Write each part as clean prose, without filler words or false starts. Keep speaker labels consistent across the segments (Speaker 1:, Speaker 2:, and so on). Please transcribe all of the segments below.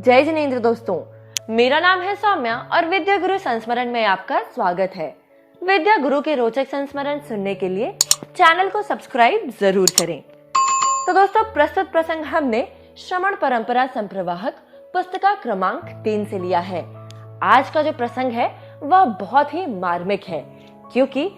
Speaker 1: जय जिनेंद्र दोस्तों, मेरा नाम है सौम्या और विद्या गुरु संस्मरण में आपका स्वागत है। विद्या गुरु के रोचक संस्मरण सुनने के लिए चैनल को सब्सक्राइब जरूर करें। तो दोस्तों, प्रस्तुत प्रसंग हमने श्रमण परंपरा संप्रवाहक पुस्तिका क्रमांक 3 से लिया है। आज का जो प्रसंग है वह बहुत ही मार्मिक है, क्योंकि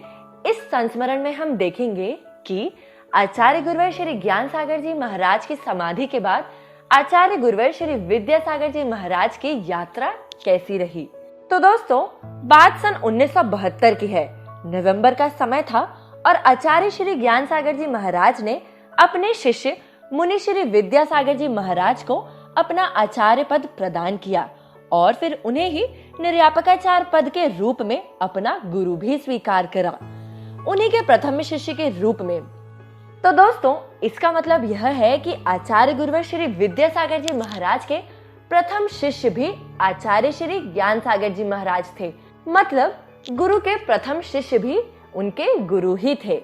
Speaker 1: इस संस्मरण में हम देखेंगे कि आचार्य गुरुवर श्री ज्ञान सागर जी महाराज की समाधि के बाद आचार्य गुरुवर श्री विद्यासागर जी महाराज की यात्रा कैसी रही। तो दोस्तों, बात सन 1972 की है। नवंबर का समय था और आचार्य श्री ज्ञान सागर जी महाराज ने अपने शिष्य मुनि श्री विद्यासागर जी महाराज को अपना आचार्य पद प्रदान किया और फिर उन्हें ही निर्यापकाचार्य पद के रूप में अपना गुरु भी स्वीकार करा, उन्हीं के प्रथम शिष्य के रूप में। तो दोस्तों, इसका मतलब यह है कि आचार्य गुरुवर श्री विद्यासागर जी महाराज के प्रथम शिष्य भी आचार्य श्री ज्ञान सागर जी महाराज थे। मतलब गुरु के प्रथम शिष्य भी उनके गुरु ही थे।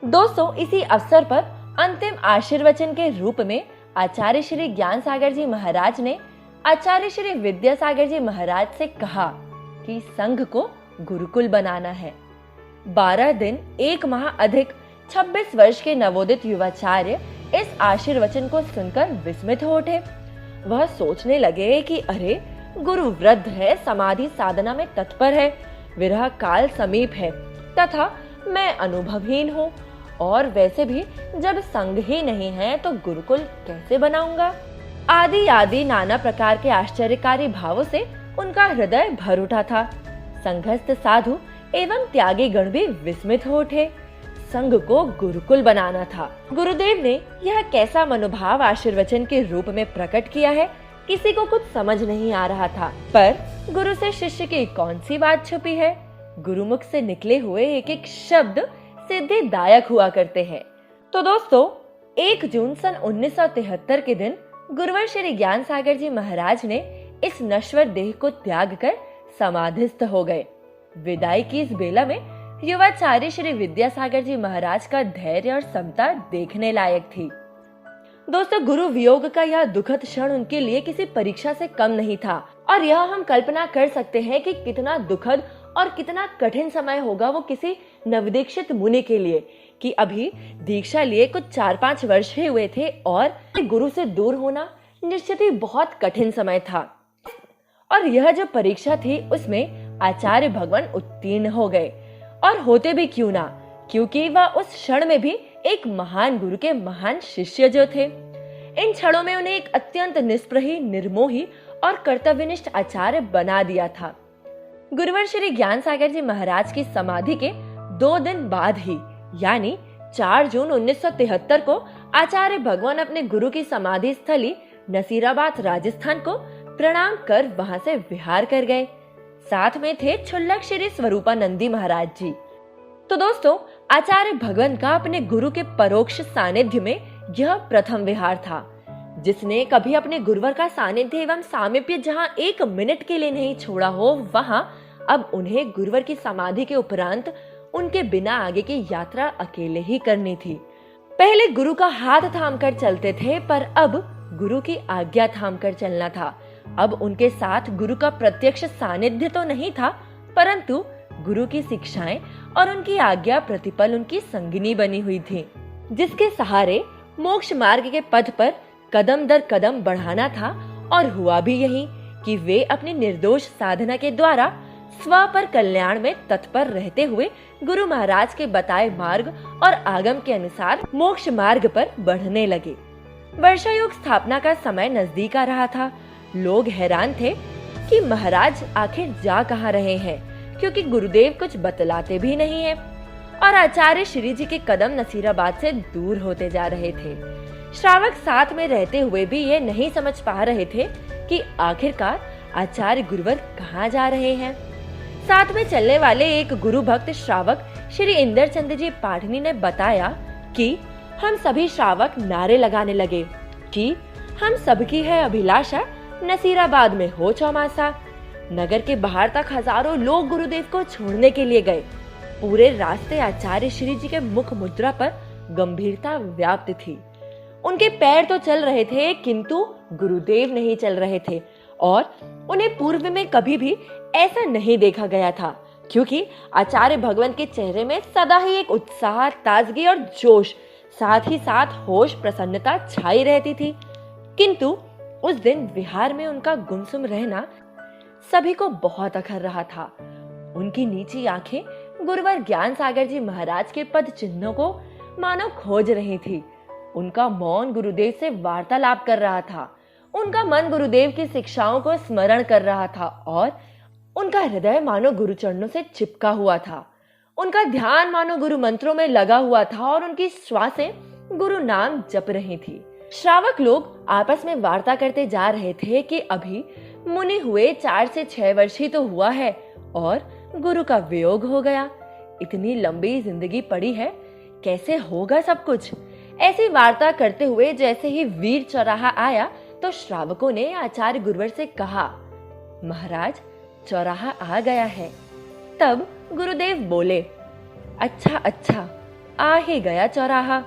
Speaker 1: दोस्तों, इसी अवसर पर अंतिम आशीर्वचन के रूप में आचार्य श्री ज्ञान सागर जी महाराज ने आचार्य श्री विद्यासागर जी महाराज से कहा कि संघ को गुरुकुल बनाना है। 12 दिन 1 माह अधिक 26 वर्ष के नवोदित युवाचार्य इस आशीर्वचन को सुनकर विस्मित हो उठे। वह सोचने लगे कि अरे, गुरु वृद्ध है, समाधि साधना में तत्पर है, विरह काल समीप है तथा मैं अनुभवहीन हूँ, और वैसे भी जब संग ही नहीं है तो गुरुकुल कैसे बनाऊंगा। आदि नाना प्रकार के आश्चर्यकारी भावों से उनका हृदय भर उठा था। संघस्थ साधु एवं त्यागी गण भी विस्मित हो उठे। संघ को गुरुकुल बनाना था। गुरुदेव ने यह कैसा मनोभाव आशीर्वचन के रूप में प्रकट किया है, किसी को कुछ समझ नहीं आ रहा था। पर गुरु से शिष्य की कौन सी बात छुपी है। गुरुमुख से निकले हुए एक एक शब्द सिद्धिदायक हुआ करते हैं। तो दोस्तों, 1 जून सन 1973 के दिन गुरुवर श्री ज्ञान सागर जी महाराज ने इस नश्वर देह को त्याग कर समाधिस्थ हो गए। विदाई की इस बेला में युवाचार्य श्री विद्यासागर जी महाराज का धैर्य और समता देखने लायक थी। दोस्तों, गुरु वियोग का यह दुखद क्षण उनके लिए किसी परीक्षा से कम नहीं था, और यह हम कल्पना कर सकते हैं कि कितना दुखद और कितना कठिन समय होगा वो किसी नवदीक्षित मुनि के लिए, कि अभी दीक्षा लिए कुछ 4-5 वर्ष ही हुए थे और गुरु से दूर होना निश्चित ही बहुत कठिन समय था। और यह जो परीक्षा थी उसमें आचार्य भगवान उत्तीर्ण हो गए, और होते भी क्यों ना, क्योंकि वह उस क्षण में भी एक महान गुरु के महान शिष्य जो थे। इन क्षणों में उन्हें एक अत्यंत निष्प्रही, निर्मोही और कर्तव्यनिष्ठ आचार्य बना दिया था। गुरुवर श्री ज्ञान सागर जी महाराज की समाधि के 2 दिन बाद ही, यानी 4 जून 1973 को आचार्य भगवान अपने गुरु की समाधि स्थली नसीराबाद राजस्थान को प्रणाम कर वहां से विहार कर गए। साथ में थे क्षुल्लक श्री स्वरूपानंदी महाराज जी। तो दोस्तों, आचार्य भगवान का अपने गुरु के परोक्ष सानिध्य में यह प्रथम विहार था। जिसने कभी अपने गुरुवर का सानिध्य एवं सामीप्य जहां 1 मिनट के लिए नहीं छोड़ा हो, वहां अब उन्हें गुरुवर की समाधि के उपरांत उनके बिना आगे की यात्रा अकेले ही करनी थी। पहले गुरु का हाथ थामकर चलते थे, पर अब गुरु की आज्ञा थामकर चलना था। अब उनके साथ गुरु का प्रत्यक्ष सानिध्य तो नहीं था, परंतु गुरु की शिक्षाएं और उनकी आज्ञा प्रतिपल उनकी संगिनी बनी हुई थी, जिसके सहारे मोक्ष मार्ग के पथ पर कदम दर कदम बढ़ाना था। और हुआ भी यही कि वे अपनी निर्दोष साधना के द्वारा स्व पर कल्याण में तत्पर रहते हुए गुरु महाराज के बताए मार्ग और आगम के अनुसार मोक्ष मार्ग पर बढ़ने लगे। वर्षा युग स्थापना का समय नजदीक आ रहा था। लोग हैरान थे कि महाराज आखिर जा कहाँ रहे हैं, क्योंकि गुरुदेव कुछ बतलाते भी नहीं हैं, और आचार्य श्री जी के कदम नसीराबाद से दूर होते जा रहे थे। श्रावक साथ में रहते हुए भी ये नहीं समझ पा रहे थे कि आखिरकार आचार्य गुरुवर कहाँ जा रहे हैं। साथ में चलने वाले एक गुरु भक्त श्रावक श्री इंद्रचंद जी पाठनी ने बताया कि हम सभी श्रावक नारे लगाने लगे कि हम सबकी है अभिलाषा, नसीराबाद में हो चौमासा। नगर के बाहर तक हजारों लोग गुरुदेव को छोड़ने के लिए गए। पूरे रास्ते आचार्य श्री जी के मुख मुद्रा पर गंभीरता व्याप्त थी। उनके पैर तो चल रहे थे किंतु गुरुदेव नहीं चल रहे थे और उन्हें पूर्व में कभी भी ऐसा नहीं देखा गया था, क्योंकि आचार्य भगवंत के चेहरे में सदा ही एक उत्साह, ताजगी और जोश, साथ ही साथ होश, प्रसन्नता छाई रहती थी। किंतु उस दिन विहार में उनका गुमसुम रहना सभी को बहुत अखर रहा था। उनकी नीची आंखें गुरुवर ज्ञान सागर जी महाराज के पद चिन्हों को मानो खोज रही थी। उनका मौन गुरुदेव से वार्तालाप कर रहा था। उनका मन गुरुदेव की शिक्षाओं को स्मरण कर रहा था और उनका हृदय मानो गुरु चरणों से चिपका हुआ था। उनका ध्यान मानो गुरु मंत्रों में लगा हुआ था और उनकी श्वासें गुरु नाम जप रही थी। श्रावक लोग आपस में वार्ता करते जा रहे थे कि अभी मुनि हुए 4 से 6 वर्ष ही तो हुआ है और गुरु का वियोग हो गया। इतनी लंबी जिंदगी पड़ी है, कैसे होगा सब कुछ। ऐसी वार्ता करते हुए जैसे ही वीर चौराहा आया तो श्रावकों ने आचार्य गुरुवर से कहा, महाराज चौराहा आ गया है। तब गुरुदेव बोले, अच्छा अच्छा, आ ही गया चौराहा।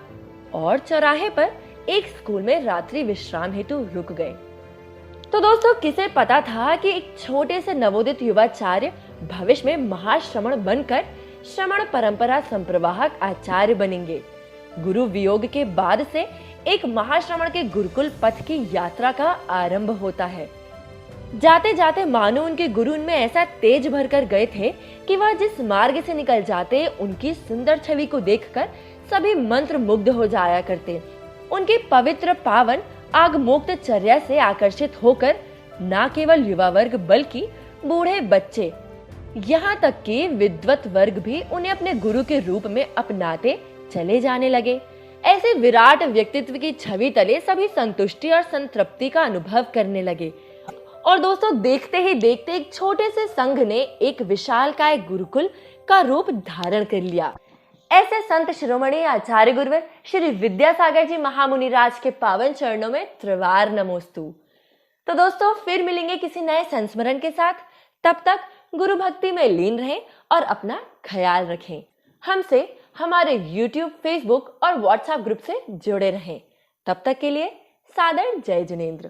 Speaker 1: और चौराहे पर एक स्कूल में रात्रि विश्राम हेतु रुक गए। तो दोस्तों, किसे पता था कि एक छोटे से नवोदित युवाचार्य भविष्य में महाश्रमण बनकर श्रमण परंपरा संप्रवाहक आचार्य बनेंगे। गुरु वियोग के बाद से एक महाश्रमण के गुरुकुल पथ की यात्रा का आरंभ होता है। जाते जाते मानो उनके गुरु उनमें ऐसा तेज भरकर गए थे कि वह जिस मार्ग से निकल जाते उनकी सुंदर छवि को देखकर सभी मंत्र मुग्ध हो जाया करते। उनकी पवित्र पावन आगमोक्त चर्या से आकर्षित होकर न केवल युवा वर्ग बल्कि बूढ़े बच्चे, यहाँ तक कि विद्वत वर्ग भी उन्हें अपने गुरु के रूप में अपनाते चले जाने लगे। ऐसे विराट व्यक्तित्व की छवि तले सभी संतुष्टि और संतृप्ति का अनुभव करने लगे। और दोस्तों, देखते ही देखते एक छोटे से संघ ने एक विशालकाय गुरुकुल का रूप धारण कर लिया। ऐसे संत शिरोमणि आचार्य गुरुवर श्री विद्यासागर जी महामुनिराज के पावन चरणों में त्रिवार नमोस्तु। तो दोस्तों, फिर मिलेंगे किसी नए संस्मरण के साथ। तब तक गुरु भक्ति में लीन रहें और अपना ख्याल रखें। हमसे हमारे YouTube, Facebook और WhatsApp ग्रुप से जुड़े रहें। तब तक के लिए सादर जय जिनेंद्र।